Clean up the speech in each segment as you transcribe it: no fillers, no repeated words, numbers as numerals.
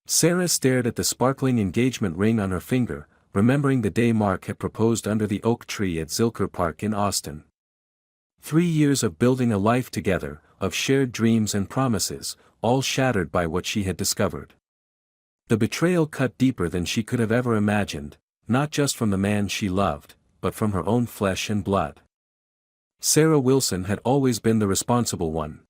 Sarah stared at the sparkling engagement ring on her finger, remembering the day Mark had proposed under the oak tree at Zilker Park in Austin. 3 years of building a life together, of shared dreams and promises, all shattered by what she had discovered. The betrayal cut deeper than she could have ever imagined, not just from the man she loved, but from her own flesh and blood. Sarah Wilson had always been the responsible one.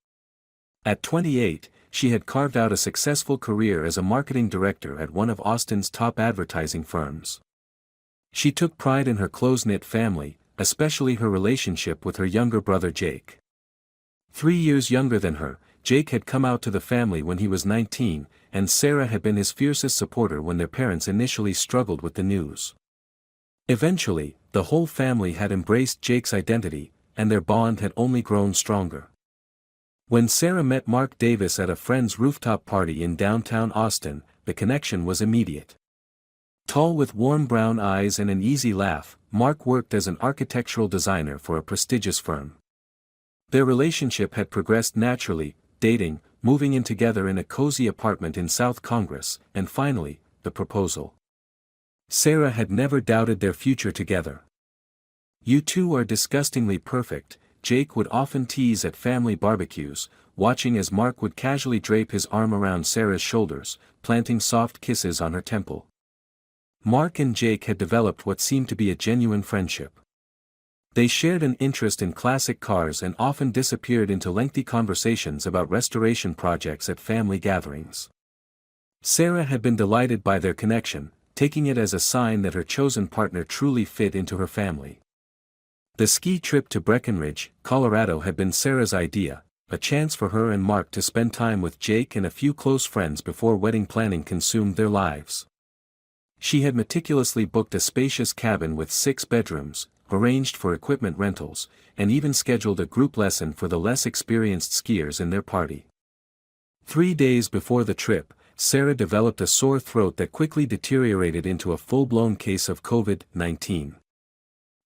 At 28, she had carved out a successful career as a marketing director at one of Austin's top advertising firms. She took pride in her close-knit family, especially her relationship with her younger brother Jake. 3 years younger than her, Jake had come out to the family when he was 19, and Sarah had been his fiercest supporter when their parents initially struggled with the news. Eventually, the whole family had embraced Jake's identity, and their bond had only grown stronger. When Sarah met Mark Davis at a friend's rooftop party in downtown Austin, the connection was immediate. Tall with warm brown eyes and an easy laugh, Mark worked as an architectural designer for a prestigious firm. Their relationship had progressed naturally, dating, moving in together in a cozy apartment in South Congress, and finally, the proposal. Sarah had never doubted their future together. "You two are disgustingly perfect," Jake would often tease at family barbecues, watching as Mark would casually drape his arm around Sarah's shoulders, planting soft kisses on her temple. Mark and Jake had developed what seemed to be a genuine friendship. They shared an interest in classic cars and often disappeared into lengthy conversations about restoration projects at family gatherings. Sarah had been delighted by their connection, taking it as a sign that her chosen partner truly fit into her family. The ski trip to Breckenridge, Colorado had been Sarah's idea, a chance for her and Mark to spend time with Jake and a few close friends before wedding planning consumed their lives. She had meticulously booked a spacious cabin with 6 bedrooms, arranged for equipment rentals, and even scheduled a group lesson for the less experienced skiers in their party. 3 days before the trip, Sarah developed a sore throat that quickly deteriorated into a full-blown case of COVID-19.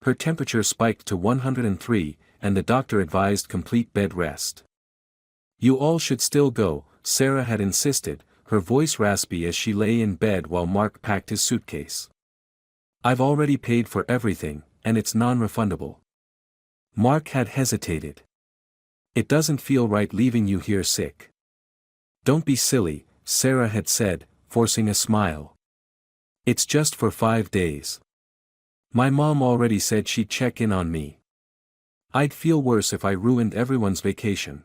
Her temperature spiked to 103, and the doctor advised complete bed rest. "You all should still go," Sarah had insisted, her voice raspy as she lay in bed while Mark packed his suitcase. "I've already paid for everything, and it's non-refundable." Mark had hesitated. "It doesn't feel right leaving you here sick." "Don't be silly," Sarah had said, forcing a smile. "It's just for 5 days. My mom already said she'd check in on me. I'd feel worse if I ruined everyone's vacation."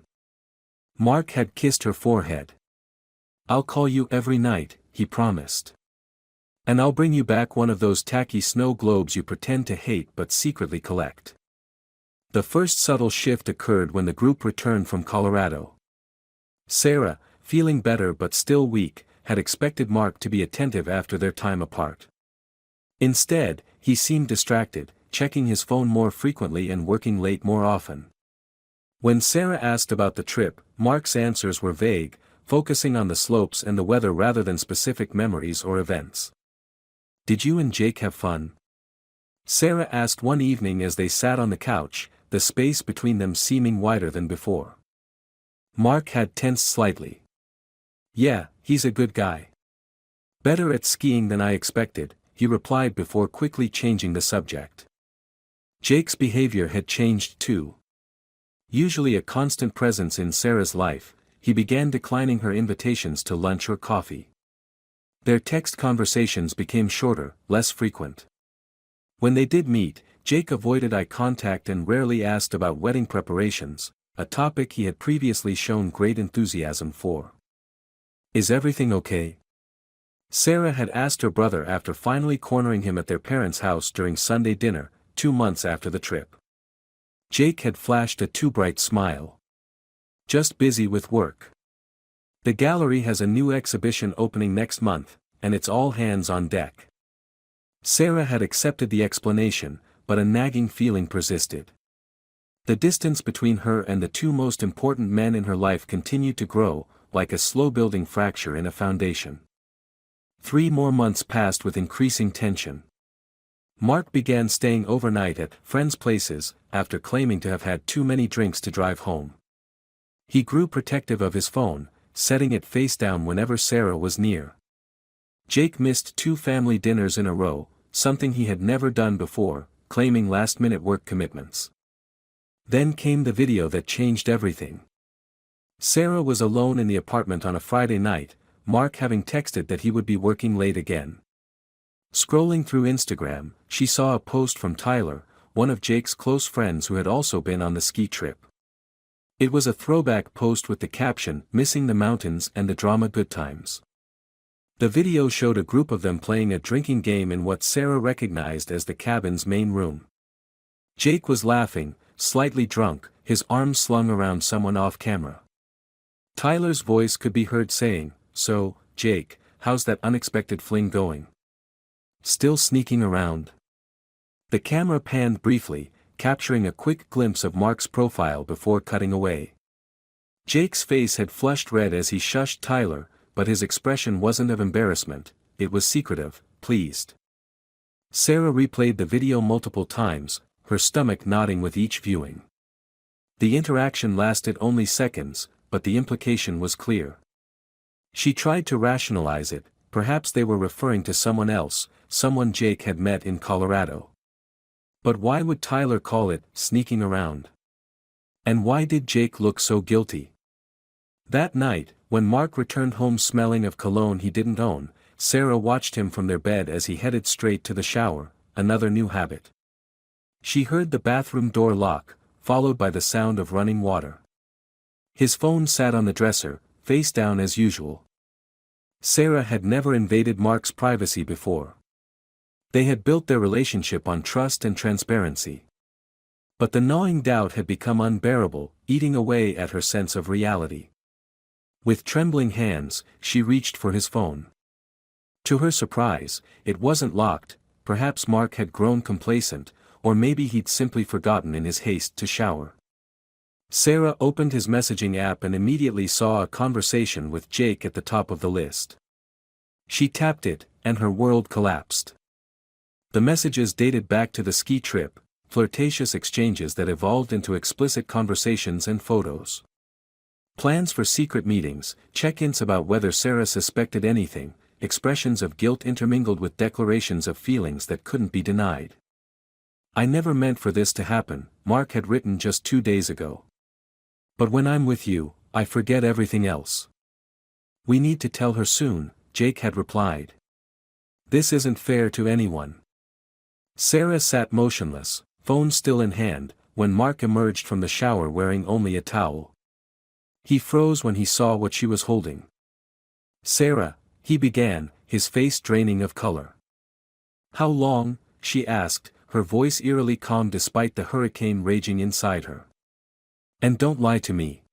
Mark had kissed her forehead. "I'll call you every night," he promised. "And I'll bring you back one of those tacky snow globes you pretend to hate but secretly collect." The first subtle shift occurred when the group returned from Colorado. Sarah, feeling better but still weak, had expected Mark to be attentive after their time apart. Instead, he seemed distracted, checking his phone more frequently and working late more often. When Sarah asked about the trip, Mark's answers were vague, focusing on the slopes and the weather rather than specific memories or events. "Did you and Jake have fun?" Sarah asked one evening as they sat on the couch, the space between them seeming wider than before. Mark had tensed slightly. "Yeah, he's a good guy. Better at skiing than I expected," he replied before quickly changing the subject. Jake's behavior had changed too. Usually a constant presence in Sarah's life, he began declining her invitations to lunch or coffee. Their text conversations became shorter, less frequent. When they did meet, Jake avoided eye contact and rarely asked about wedding preparations, a topic he had previously shown great enthusiasm for. "Is everything okay?" Sarah had asked her brother after finally cornering him at their parents' house during Sunday dinner, 2 months after the trip. Jake had flashed a too bright smile. "Just busy with work. The gallery has a new exhibition opening next month, and it's all hands on deck." Sarah had accepted the explanation, but a nagging feeling persisted. The distance between her and the 2 most important men in her life continued to grow, like a slow-building fracture in a foundation. 3 more months passed with increasing tension. Mark began staying overnight at friends' places, after claiming to have had too many drinks to drive home. He grew protective of his phone, setting it face down whenever Sarah was near. Jake missed 2 family dinners in a row, something he had never done before, claiming last-minute work commitments. Then came the video that changed everything. Sarah was alone in the apartment on a Friday night, Mark having texted that he would be working late again. Scrolling through Instagram, she saw a post from Tyler, one of Jake's close friends who had also been on the ski trip. It was a throwback post with the caption, "Missing the mountains and the drama good times." The video showed a group of them playing a drinking game in what Sarah recognized as the cabin's main room. Jake was laughing, slightly drunk, his arms slung around someone off camera. Tyler's voice could be heard saying, "So, Jake, how's that unexpected fling going? Still sneaking around?" The camera panned briefly, capturing a quick glimpse of Mark's profile before cutting away. Jake's face had flushed red as he shushed Tyler, but his expression wasn't of embarrassment, it was secretive, pleased. Sarah replayed the video multiple times, her stomach nodding with each viewing. The interaction lasted only seconds, but the implication was clear. She tried to rationalize it, perhaps they were referring to someone else, someone Jake had met in Colorado. But why would Tyler call it sneaking around? And why did Jake look so guilty? That night, when Mark returned home smelling of cologne he didn't own, Sarah watched him from their bed as he headed straight to the shower, another new habit. She heard the bathroom door lock, followed by the sound of running water. His phone sat on the dresser, face down as usual. Sarah had never invaded Mark's privacy before. They had built their relationship on trust and transparency. But the gnawing doubt had become unbearable, eating away at her sense of reality. With trembling hands, she reached for his phone. To her surprise, it wasn't locked, perhaps Mark had grown complacent, or maybe he'd simply forgotten in his haste to shower. Sarah opened his messaging app and immediately saw a conversation with Jake at the top of the list. She tapped it, and her world collapsed. The messages dated back to the ski trip, flirtatious exchanges that evolved into explicit conversations and photos. Plans for secret meetings, check-ins about whether Sarah suspected anything, expressions of guilt intermingled with declarations of feelings that couldn't be denied. "I never meant for this to happen," Mark had written just 2 days ago. "But when I'm with you, I forget everything else." "We need to tell her soon," Jake had replied. "This isn't fair to anyone." Sarah sat motionless, phone still in hand, when Mark emerged from the shower wearing only a towel. He froze when he saw what she was holding. "Sarah," he began, his face draining of color. "How long?" she asked, her voice eerily calm despite the hurricane raging inside her. "And don't lie to me.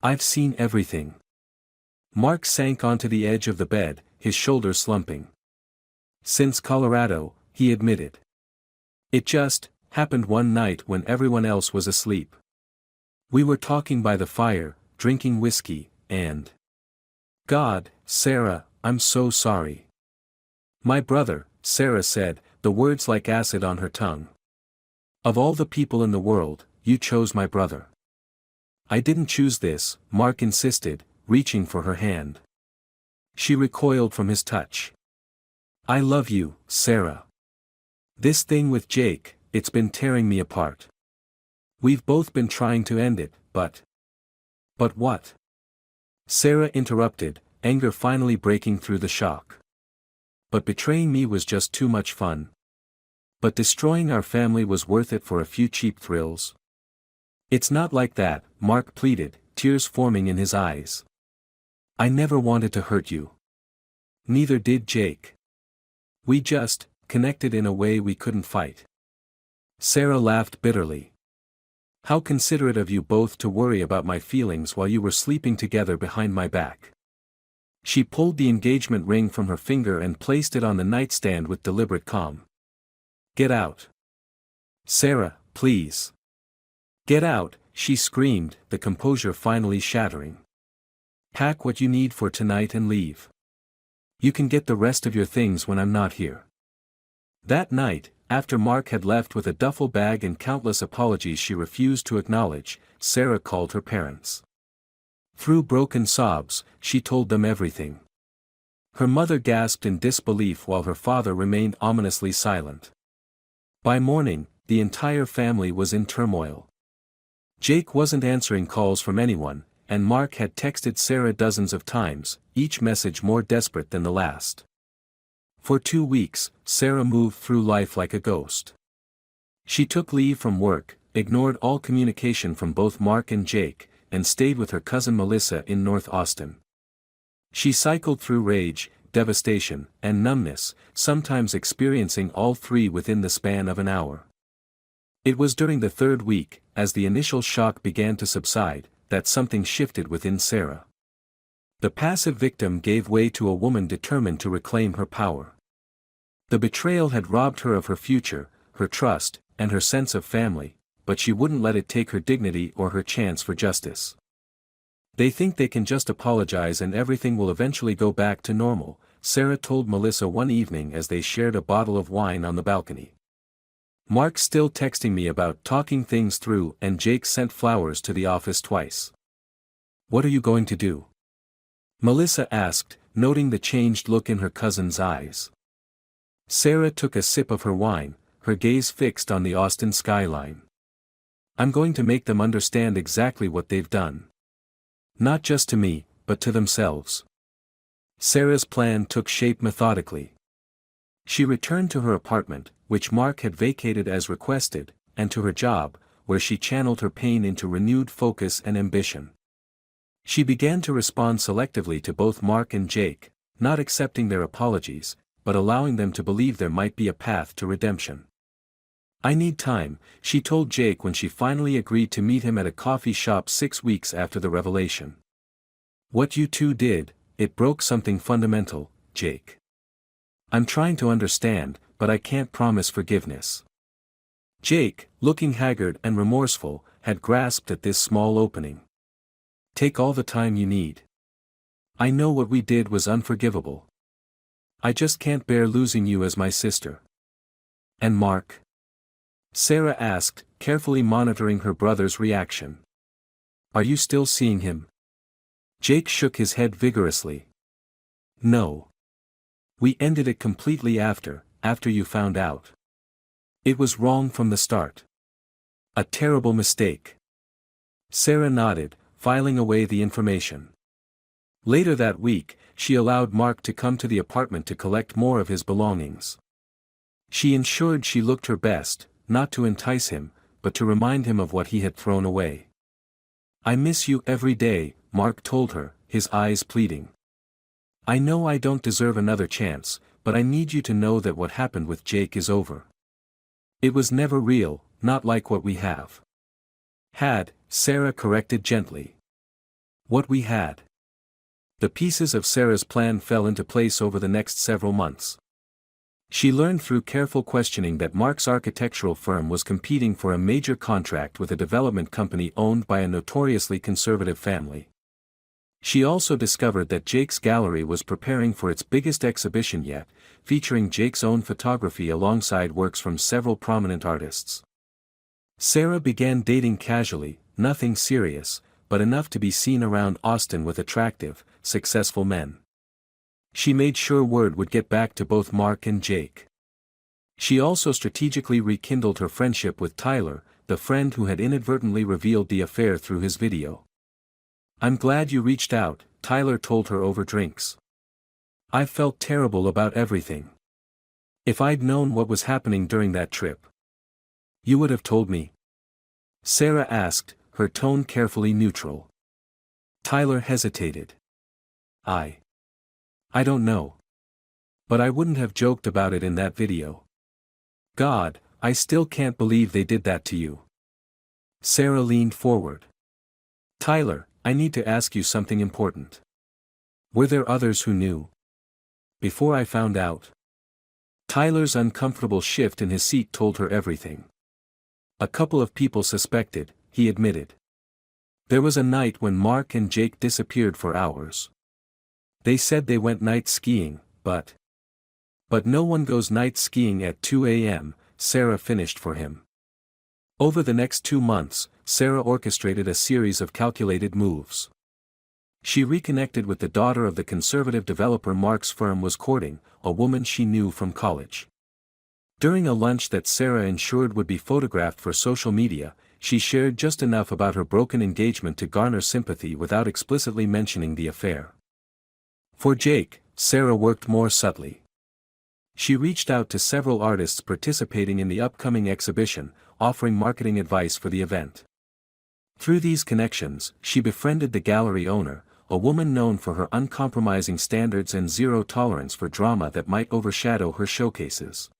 I've seen everything." Mark sank onto the edge of the bed, his shoulders slumping. "Since Colorado," he admitted. "It just happened one night when everyone else was asleep. We were talking by the fire, drinking whiskey, and... God, Sarah, I'm so sorry." "My brother," Sarah said, the words like acid on her tongue. "Of all the people in the world, you chose my brother." "I didn't choose this," Mark insisted, reaching for her hand. She recoiled from his touch. "I love you, Sarah. This thing with Jake, it's been tearing me apart. We've both been trying to end it, but..." "But what?" Sarah interrupted, anger finally breaking through the shock. "But betraying me was just too much fun. But destroying our family was worth it for a few cheap thrills." "It's not like that," Mark pleaded, tears forming in his eyes. "I never wanted to hurt you. Neither did Jake. We just connected in a way we couldn't fight." Sarah laughed bitterly. "How considerate of you both to worry about my feelings while you were sleeping together behind my back." She pulled the engagement ring from her finger and placed it on the nightstand with deliberate calm. "Get out. Sarah, please. Get out," she screamed, the composure finally shattering. "Pack what you need for tonight and leave. You can get the rest of your things when I'm not here." That night, after Mark had left with a duffel bag and countless apologies she refused to acknowledge, Sarah called her parents. Through broken sobs, she told them everything. Her mother gasped in disbelief while her father remained ominously silent. By morning, the entire family was in turmoil. Jake wasn't answering calls from anyone, and Mark had texted Sarah dozens of times, each message more desperate than the last. For 2 weeks, Sarah moved through life like a ghost. She took leave from work, ignored all communication from both Mark and Jake, and stayed with her cousin Melissa in North Austin. She cycled through rage, devastation, and numbness, sometimes experiencing all three within the span of an hour. It was during the 3rd week, as the initial shock began to subside, that something shifted within Sarah. The passive victim gave way to a woman determined to reclaim her power. The betrayal had robbed her of her future, her trust, and her sense of family, but she wouldn't let it take her dignity or her chance for justice. "They think they can just apologize and everything will eventually go back to normal," Sarah told Melissa one evening as they shared a bottle of wine on the balcony. "Mark's still texting me about talking things through and Jake sent flowers to the office twice. What are you going to do?" Melissa asked, noting the changed look in her cousin's eyes. Sarah took a sip of her wine, her gaze fixed on the Austin skyline. "I'm going to make them understand exactly what they've done. Not just to me, but to themselves." Sarah's plan took shape methodically. She returned to her apartment, which Mark had vacated as requested, and to her job, where she channeled her pain into renewed focus and ambition. She began to respond selectively to both Mark and Jake, not accepting their apologies, but allowing them to believe there might be a path to redemption. "I need time," she told Jake when she finally agreed to meet him at a coffee shop 6 weeks after the revelation. "What you two did, it broke something fundamental, Jake. I'm trying to understand, but I can't promise forgiveness." Jake, looking haggard and remorseful, had grasped at this small opening. "Take all the time you need. I know what we did was unforgivable. I just can't bear losing you as my sister." "And Mark?" Sarah asked, carefully monitoring her brother's reaction. "Are you still seeing him?" Jake shook his head vigorously. "No. We ended it completely after you found out. It was wrong from the start. A terrible mistake." Sarah nodded, filing away the information. Later that week, she allowed Mark to come to the apartment to collect more of his belongings. She ensured she looked her best, not to entice him, but to remind him of what he had thrown away. "I miss you every day," Mark told her, his eyes pleading. "I know I don't deserve another chance, but I need you to know that what happened with Jake is over. It was never real, not like what we have." "Had," Sarah corrected gently. "What we had." The pieces of Sarah's plan fell into place over the next several months. She learned through careful questioning that Mark's architectural firm was competing for a major contract with a development company owned by a notoriously conservative family. She also discovered that Jake's gallery was preparing for its biggest exhibition yet, featuring Jake's own photography alongside works from several prominent artists. Sarah began dating casually, nothing serious, but enough to be seen around Austin with attractive, successful men. She made sure word would get back to both Mark and Jake. She also strategically rekindled her friendship with Tyler, the friend who had inadvertently revealed the affair through his video. "I'm glad you reached out," Tyler told her over drinks. "I felt terrible about everything. If I'd known what was happening during that trip." "You would have told me?" Sarah asked, her tone carefully neutral. Tyler hesitated. I don't know. But I wouldn't have joked about it in that video. God, I still can't believe they did that to you." Sarah leaned forward. "Tyler, I need to ask you something important. Were there others who knew? Before I found out?" Tyler's uncomfortable shift in his seat told her everything. "A couple of people suspected," he admitted. "There was a night when Mark and Jake disappeared for hours. They said they went night skiing, but no one goes night skiing at 2 a.m., Sarah finished for him. Over the next 2 months, Sarah orchestrated a series of calculated moves. She reconnected with the daughter of the conservative developer Mark's firm was courting, a woman she knew from college. During a lunch that Sarah ensured would be photographed for social media, she shared just enough about her broken engagement to garner sympathy without explicitly mentioning the affair. For Jake, Sarah worked more subtly. She reached out to several artists participating in the upcoming exhibition, offering marketing advice for the event. Through these connections, she befriended the gallery owner, a woman known for her uncompromising standards and zero tolerance for drama that might overshadow her showcases.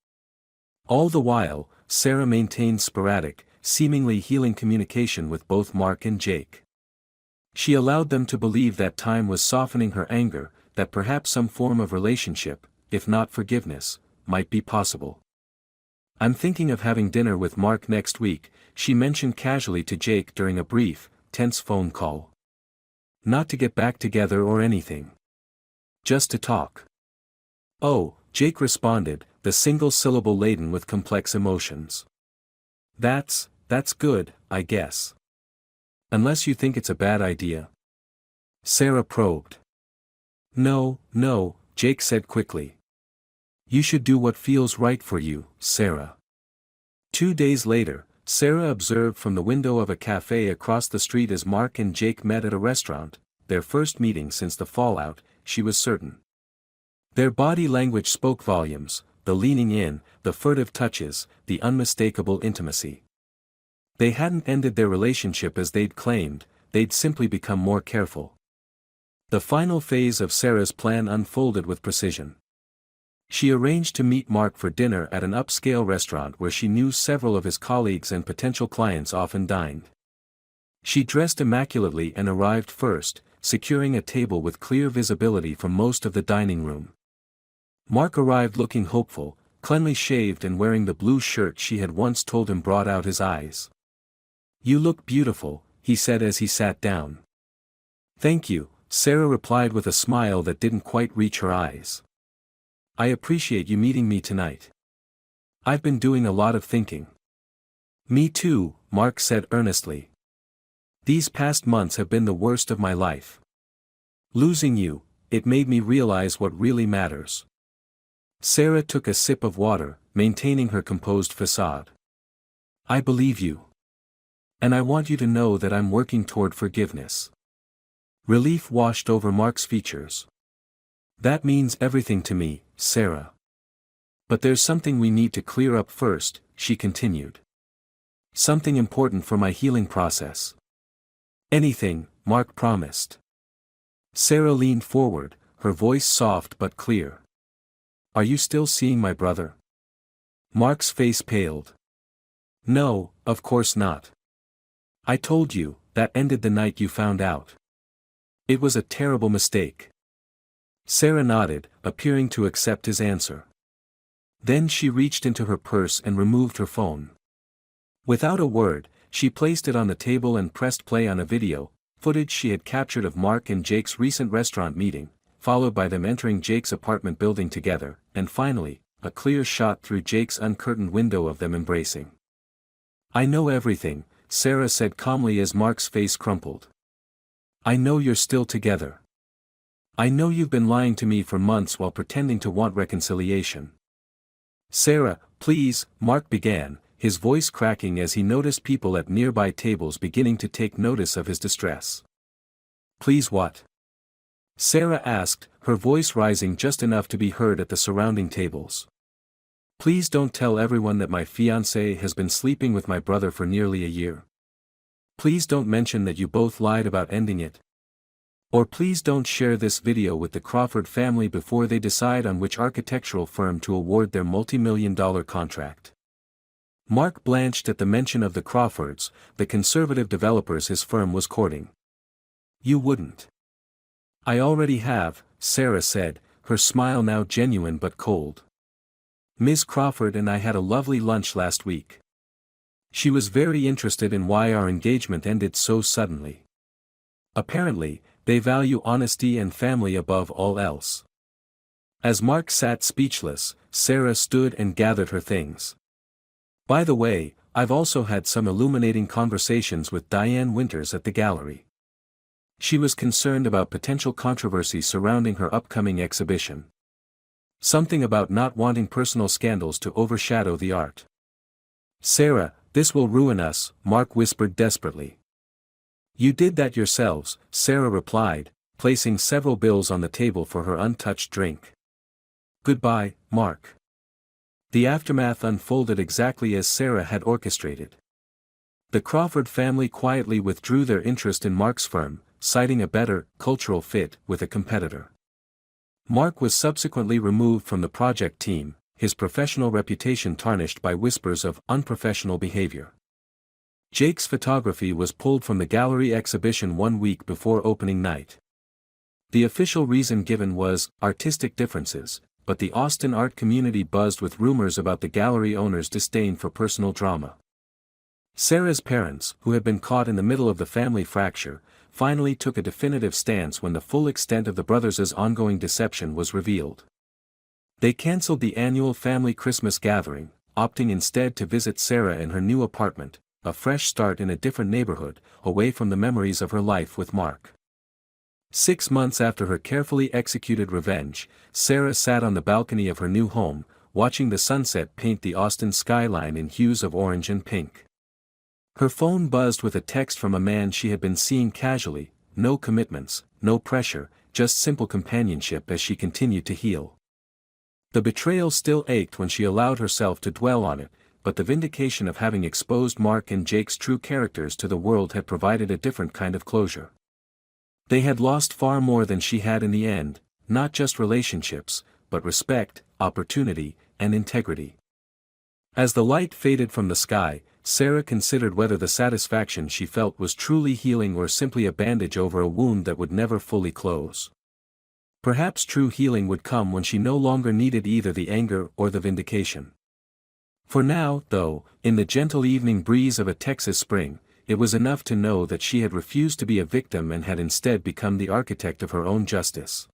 All the while, Sarah maintained sporadic, seemingly healing communication with both Mark and Jake. She allowed them to believe that time was softening her anger, that perhaps some form of relationship, if not forgiveness, might be possible. "I'm thinking of having dinner with Mark next week," she mentioned casually to Jake during a brief, tense phone call. "Not to get back together or anything. Just to talk." "Oh," Jake responded, the single syllable laden with complex emotions. That's good, I guess. Unless you think it's a bad idea." Sarah probed. No, Jake said quickly. "You should do what feels right for you, Sarah." 2 days later, Sarah observed from the window of a cafe across the street as Mark and Jake met at a restaurant, their first meeting since the fallout, she was certain. Their body language spoke volumes, the leaning in, the furtive touches, the unmistakable intimacy. They hadn't ended their relationship as they'd claimed, they'd simply become more careful. The final phase of Sarah's plan unfolded with precision. She arranged to meet Mark for dinner at an upscale restaurant where she knew several of his colleagues and potential clients often dined. She dressed immaculately and arrived first, securing a table with clear visibility from most of the dining room. Mark arrived looking hopeful, cleanly shaved and wearing the blue shirt she had once told him brought out his eyes. "You look beautiful," he said as he sat down. "Thank you," Sarah replied with a smile that didn't quite reach her eyes. "I appreciate you meeting me tonight. I've been doing a lot of thinking." "Me too," Mark said earnestly. "These past months have been the worst of my life. Losing you, it made me realize what really matters." Sarah took a sip of water, maintaining her composed facade. "I believe you. And I want you to know that I'm working toward forgiveness." Relief washed over Mark's features. "That means everything to me, Sarah. But there's something we need to clear up first," she continued. "Something important for my healing process." "Anything," Mark promised. Sarah leaned forward, her voice soft but clear. "Are you still seeing my brother?" Mark's face paled. "No, of course not. I told you, that ended the night you found out. It was a terrible mistake." Sarah nodded, appearing to accept his answer. Then she reached into her purse and removed her phone. Without a word, she placed it on the table and pressed play on a video, footage she had captured of Mark and Jake's recent restaurant meeting, followed by them entering Jake's apartment building together, and finally, a clear shot through Jake's uncurtained window of them embracing. "I know everything," Sarah said calmly as Mark's face crumpled. "I know you're still together. I know you've been lying to me for months while pretending to want reconciliation." "Sarah, please," Mark began, his voice cracking as he noticed people at nearby tables beginning to take notice of his distress. "Please what?" Sarah asked, her voice rising just enough to be heard at the surrounding tables. "Please don't tell everyone that my fiancé has been sleeping with my brother for nearly a year. Please don't mention that you both lied about ending it. Or please don't share this video with the Crawford family before they decide on which architectural firm to award their multi-million-dollar contract." Mark blanched at the mention of the Crawfords, the conservative developers his firm was courting. "You wouldn't." "I already have," Sarah said, her smile now genuine but cold. "Ms. Crawford and I had a lovely lunch last week. She was very interested in why our engagement ended so suddenly. Apparently, they value honesty and family above all else." As Mark sat speechless, Sarah stood and gathered her things. "By the way, I've also had some illuminating conversations with Diane Winters at the gallery. She was concerned about potential controversy surrounding her upcoming exhibition. Something about not wanting personal scandals to overshadow the art. "Sarah, this will ruin us," Mark whispered desperately. "You did that yourselves," Sarah replied, placing several bills on the table for her untouched drink. "Goodbye, Mark." The aftermath unfolded exactly as Sarah had orchestrated. The Crawford family quietly withdrew their interest in Mark's firm, citing a better, cultural fit with a competitor. Mark was subsequently removed from the project team, his professional reputation tarnished by whispers of unprofessional behavior. Jake's photography was pulled from the gallery exhibition 1 week before opening night. The official reason given was artistic differences, but the Austin art community buzzed with rumors about the gallery owner's disdain for personal drama. Sarah's parents, who had been caught in the middle of the family fracture, finally took a definitive stance when the full extent of the brothers' ongoing deception was revealed. They cancelled the annual family Christmas gathering, opting instead to visit Sarah in her new apartment, a fresh start in a different neighborhood, away from the memories of her life with Mark. 6 months after her carefully executed revenge, Sarah sat on the balcony of her new home, watching the sunset paint the Austin skyline in hues of orange and pink. Her phone buzzed with a text from a man she had been seeing casually, no commitments, no pressure, just simple companionship as she continued to heal. The betrayal still ached when she allowed herself to dwell on it, but the vindication of having exposed Mark and Jake's true characters to the world had provided a different kind of closure. They had lost far more than she had in the end, not just relationships, but respect, opportunity, and integrity. As the light faded from the sky, Sarah considered whether the satisfaction she felt was truly healing or simply a bandage over a wound that would never fully close. Perhaps true healing would come when she no longer needed either the anger or the vindication. For now, though, in the gentle evening breeze of a Texas spring, it was enough to know that she had refused to be a victim and had instead become the architect of her own justice.